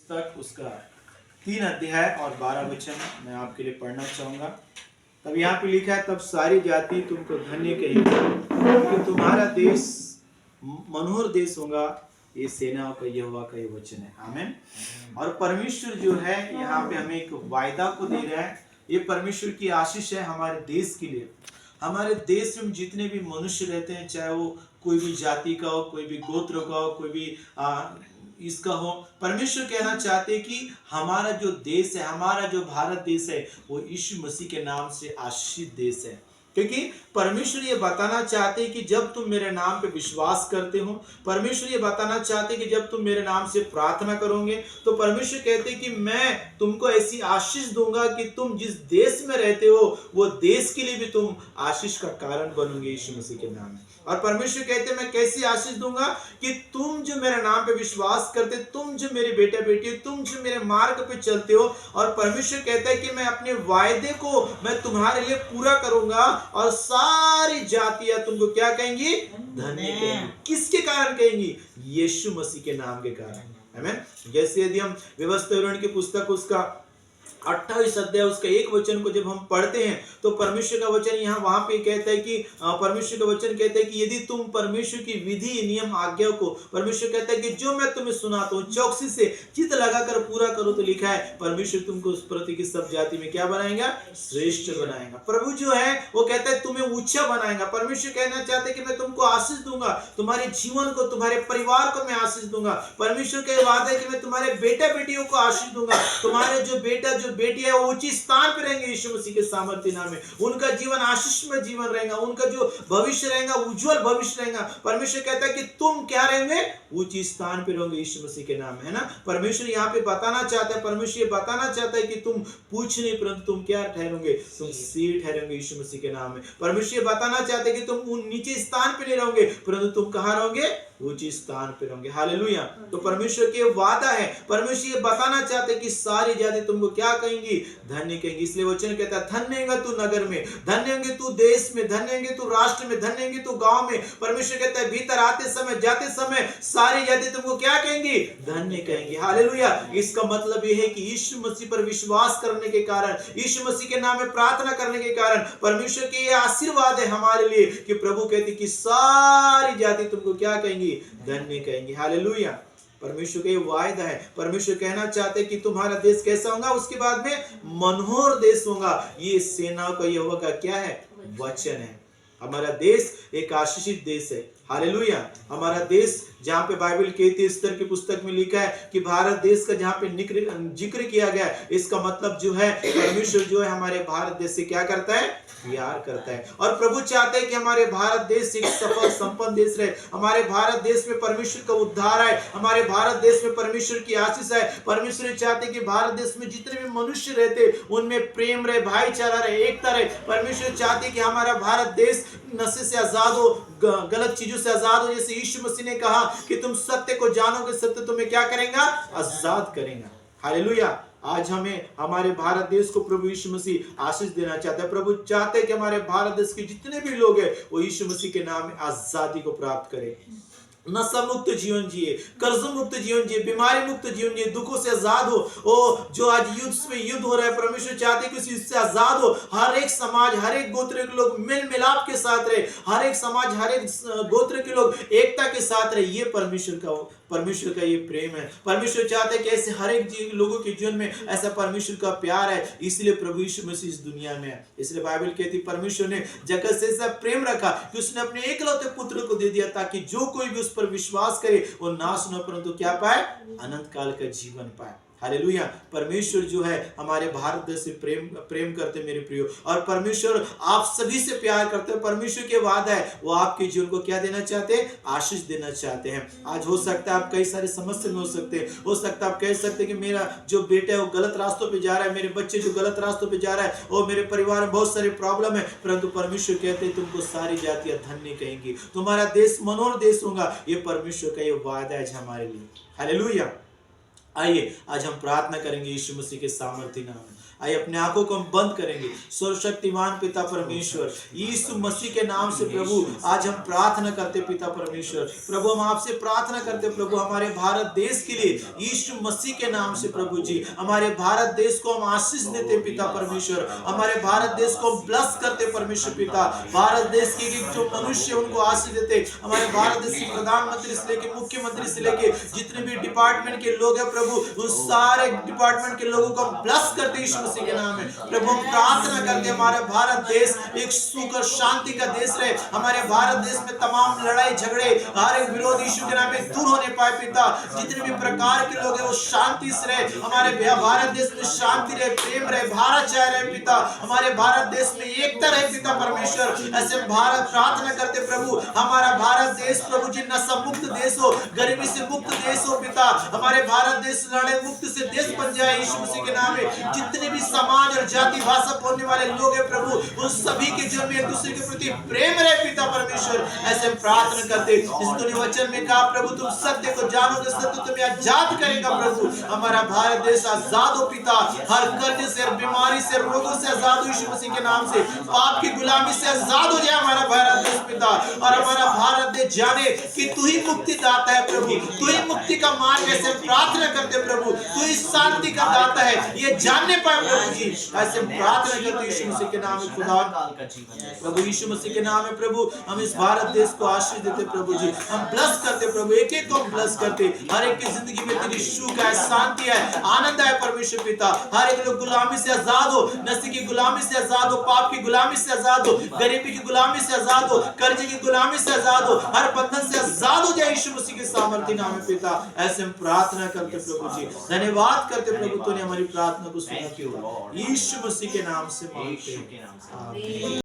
तक उसका 3 अध्याय और 12 वचन मैं आपके लिए पढ़ना चाहूंगा। तब यहाँ पे लिखा है, तब सारी जाति तुमको धन्य कहेगी क्योंकि तुम्हारा देश मनोहर देश होगा। ये सेनाओं का यहोवा का ये वचन है। आमीन। और परमेश्वर जो है यहाँ पे हमें एक वायदा को दे रहा है। ये परमेश्वर की आशीष है हमारे देश के लिए। हमारे देश में जितने भी मनुष्य रहते हैं, चाहे वो कोई भी जाति का हो, कोई भी गोत्र का हो, कोई भी इसका हो, परमेश्वर कहना चाहते हैं कि हमारा जो देश है, हमारा जो भारत देश है, वो यीशु मसीह के नाम से आशीषित देश है। क्योंकि परमेश्वर ये बताना चाहते हैं कि जब तुम मेरे नाम पे विश्वास करते हो, परमेश्वर ये बताना चाहते हैं कि जब तुम मेरे नाम से प्रार्थना करोगे, तो परमेश्वर कहते हैं कि मैं तुमको ऐसी आशीष दूंगा कि तुम जिस देश में रहते हो वो देश के लिए भी तुम आशीष का कारण बनोगे यीशु मसीह के नाम में। और परमेश्वर कहते हैं मैं कैसी आशीष दूंगा कि तुम जो मेरे नाम पे विश्वास करते, तुम जो मेरे बेटा बेटी, तुम जो मेरे मार्ग पे चलते हो। और परमेश्वर कहता है कि मैं अपने वायदे को मैं तुम्हारे लिए पूरा करूंगा और सारी जातियां तुमको क्या कहेंगी? धन्य कहेंगी। किसके कारण कहेंगी? यीशु मसीह के नाम के कारण। आमीन। जैसे यदि हम व्यवस्था विवरण की पुस्तक उसका 28 अध्याय उसका 1 वचन को जब हम पढ़ते हैं, तो परमेश्वर का वचन यहाँ वहां पे कहता है कि परमेश्वर का वचन कहता है कि यदि तुम परमेश्वर की विधि नियम आज्ञा को, परमेश्वर कहता है कि जो मैं तुम्हें सुनाता हूँ चौकसी से चित्त लगाकर पूरा करो, तो लिखा है परमेश्वर तुमको उस प्रति की सब जाति में क्या बनाएगा? श्रेष्ठ बनाएगा। प्रभु जो है वो कहता है तुम्हें ऊंचा बनाएगा। परमेश्वर कहना चाहते हैं कि मैं तुमको आशीष दूंगा, तुम्हारे जीवन को, तुम्हारे परिवार को मैं आशीष दूंगा। परमेश्वर का वादा है कि मैं तुम्हारे बेटा बेटियों को आशीष दूंगा। तुम्हारे जो बेटा जो बेटी है वो ऊंची स्थान पे रहेंगे यीशु मसीह के सामर्थ्य नाम में। उनका जीवन आशीष में जीवन रहेगा, उनका जो भविष्य रहेगा उज्जवल भविष्य रहेगा। परमेश्वर कहता है कि तुम क्या रहेंगे? ऊंची स्थान पे रहोगे यीशु मसीह के नाम में, है ना। परमेश्वर यहाँ पे बताना चाहता है, परमेश्वर ये बताना चाहता है कि तुम पूछ नहीं परंतु तुम क्या ठहरोगे? तुम सीट ठहरोगे यीशु मसीह के नाम में। परमेश्वर ये बताना चाहते हैं कि तुम उन नीचे स्थान पे नहीं रहोगे परंतु तुम कहाँ रहोगे? ऊंची स्थान पे रहोगे। हालेलुया। तो परमेश्वर के वादा है। परमेश्वर ये बताना चाहते हैं कि सारी जाति तुमको क्या कहेंगी? धन्य कहेंगी। इसलिए वचन कहता है धन्य होगा तू नगर में, धन्य होंगे तू देश में, धन्य होंगे तू राष्ट्र में, धन्य होंगे तू गांव में। परमेश्वर कहता है भीतर आते समय जाते समय सारी जाति तुमको क्या कहेंगी? धन्य कहेंगी। हालेलुया। इसका मतलब यह है कि यीशु मसीह पर विश्वास करने के कारण, यीशु मसीह के नाम में प्रार्थना करने के कारण परमेश्वर के ये आशीर्वाद है हमारे लिए कि प्रभु कहते कि सारी जाति तुमको क्या कहेंगी? धन्य कहेंगे। हालेलुया। परमेश्वर का ये वायदा है। परमेश्वर कहना चाहते हैं कि तुम्हारा देश कैसा होगा? उसके बाद में मनोहर देश होगा। ये सेनाओं का यहोवा का क्या है? वचन है। हमारा देश एक आशीषित देश है। हालेलुया। हमारा देश जहाँ पे बाइबल के स्तर की पुस्तक में लिखा है कि भारत देश का जहाँ पे जिक्र किया गया है, इसका मतलब जो है परमेश्वर जो है हमारे भारत देश से क्या करता है? प्यार करता है। और प्रभु चाहते हैं कि हमारे भारत देश एक सफल संपन्न देश रहे। हमारे भारत देश में परमेश्वर का उद्धार है, हमारे भारत देश में परमेश्वर की आशीष है। परमेश्वर चाहते हैं कि भारत देश में जितने भी मनुष्य रहते उनमें प्रेम रहे, भाईचारा रहे, एकता रहे। परमेश्वर चाहते हैं कि हमारा भारत देश नशे से आजाद हो, गलत चीजों से आजाद हो। जैसे यीशु मसीह ने कहा कि तुम सत्य को जानोगे, सत्य तुम्हें क्या करेगा? आजाद करेगा। हालेलुया। आज हमें हमारे भारत देश को प्रभु यीशु मसीह आशीष देना चाहता है। प्रभु चाहते हैं कि हमारे भारत देश के जितने भी लोग हैं वो यीशु मसीह के नाम में आजादी को प्राप्त करें, नशा मुक्त जीवन जिए, कर्ज मुक्त जीवन जिए, बीमारी मुक्त जीवन जिए, दुखों से आजाद हो। ओ जो आज युद्ध में युद्ध हो रहा है, परमेश्वर चाहते कि उस युद्ध से आजाद हो। हर एक समाज, हर एक गोत्र के लोग मेल मिलाप के साथ रहे, हर एक समाज, हर एक गोत्र के लोग एकता के साथ रहे। ये परमेश्वर का ये प्रेम है। परमेश्वर चाहते हैं कि ऐसे हर एक लोगों के जीवन में ऐसा परमेश्वर का प्यार है। इसलिए प्रभु यीशु मसीह इस दुनिया में है। इसलिए बाइबल कहती परमेश्वर ने जगत से ऐसा प्रेम रखा कि उसने अपने एकलौते पुत्र को दे दिया ताकि जो कोई भी उस पर विश्वास करे वो नाश न परंतु क्या पाए? अनंत काल का जीवन पाए। हालेलुया। परमेश्वर जो है हमारे भारत देश से प्रेम करते मेरे प्रियो, और परमेश्वर आप सभी से प्यार करते हैं। परमेश्वर के वादा है वो आपके जीवन को क्या देना चाहते हैं? आशीष देना चाहते हैं। आज हो सकता है आप कई सारे समस्या में हो सकते हैं। हो सकता है आप कह सकते हैं कि मेरा जो बेटा है वो गलत रास्तों पे जा रहा है, मेरे बच्चे जो गलत रास्तों पे जा रहा है, और मेरे परिवार में बहुत सारे प्रॉब्लम है। परंतु परमेश्वर कहते हैं तुमको सारी जातियां धन्य कहेंगी, तुम्हारा देश मनोहर देश होगा। ये परमेश्वर का ये वादा है हमारे लिए। हालेलुया। आइए आज हम प्रार्थना करेंगे यीशु मसीह के सामर्थ्य नाम में। आइए अपने आंखों को हम बंद करेंगे। सर्वशक्तिमान पिता परमेश्वर यीशु मसीह के नाम से प्रभु आज हम प्रार्थना करते पिता परमेश्वर। प्रभु हम आपसे प्रार्थना करते प्रभु हमारे भारत देश के लिए यीशु मसीह के नाम से प्रभु जी हमारे भारत देश को हम आशीष देते पिता परमेश्वर। हमारे भारत देश को हम ब्लेस करते परमेश्वर पिता। भारत देश के जो मनुष्य उनको आशीष देते। हमारे भारत देश के प्रधानमंत्री से लेके मुख्यमंत्री से लेके जितने भी डिपार्टमेंट के लोग हैं प्रभु उन सारे डिपार्टमेंट के लोगों को हम ब्लेस करते यीशु मसीह के नाम में। प्रभु हम प्रार्थना करते हमारे भारत देश एक सुख और शांति का देश रहे। हमारे भारत देश में तमाम लड़ाई झगड़े हर एक विरोध यीशु के नाम में दूर होने पाए पिता। जितने भी प्रकार के लोग हैं वो शांति से रहे। हमारे भारत देश में शांति रहे, प्रेम रहे, भाईचारा रहे पिता। हमारे भारत देश में एकता रहे पिता परमेश्वर। ऐसे भारत प्रार्थना करते प्रभु हमारा भारत देश प्रभु जी नशा मुक्त देश हो, गरीबी से मुक्त देश हो पिता। हमारे भारत देश लड़ाई मुक्त से देश बन जाए यीशु मसीह के नाम में। जितने भी समाज और जाति भाषा बोलने वाले लोग हैं प्रभु उन सभी के जीवन में एक दूसरे के प्रति प्रेम रहे पिता परमेश्वर। ऐसे प्रार्थना करते इस तूने वचन में कहा प्रभु तुम सत्य को जानोगे, सत्य तुम्हें आजाद करेगा प्रभु। हमारा भारत देश आजाद हो पिता, हर कर्ज से, बीमारी से, रोगों से आजाद हो यीशु मसीह के नाम से। पाप की गुलामी से आजाद हो जाए हमारा भारत देश पिता। और हमारा भारत देश जाने कि तू ही मुक्ति दाता है प्रभु, तू ही मुक्ति का मार्ग। ऐसे प्रार्थना करते प्रभु तू ही शांति का दाता है ये जानने पाए प्रभु जी। ऐसे प्रार्थना करते यीशु मसीह के नाम में खुदा प्रभु यीशु मसीह के नाम में प्रभु हम इस भारत देश को आशीष देते प्रभु जी। हम ब्लेस करते प्रभु, एक एक को ब्लेस करते। हर एक की जिंदगी में तेरी सुख है, शांति है, आनंद है परमेश्वर पिता। हर एक लोग गुलामी से आजाद हो, नशे की गुलामी से आजाद हो, पाप की गुलामी से आजाद हो, गरीबी की गुलामी से आजाद हो, कर्ज की गुलामी से आजाद हो, हर बंधन से आजाद हो जाए यीशु मसीह के सामर्थ्य नाम में पिता। ऐसे हम प्रार्थना करते प्रभु जी, धन्यवाद करते प्रभु तूने हमारी प्रार्थना को सुना। यीशु मसीह के नाम से मांगते हैं।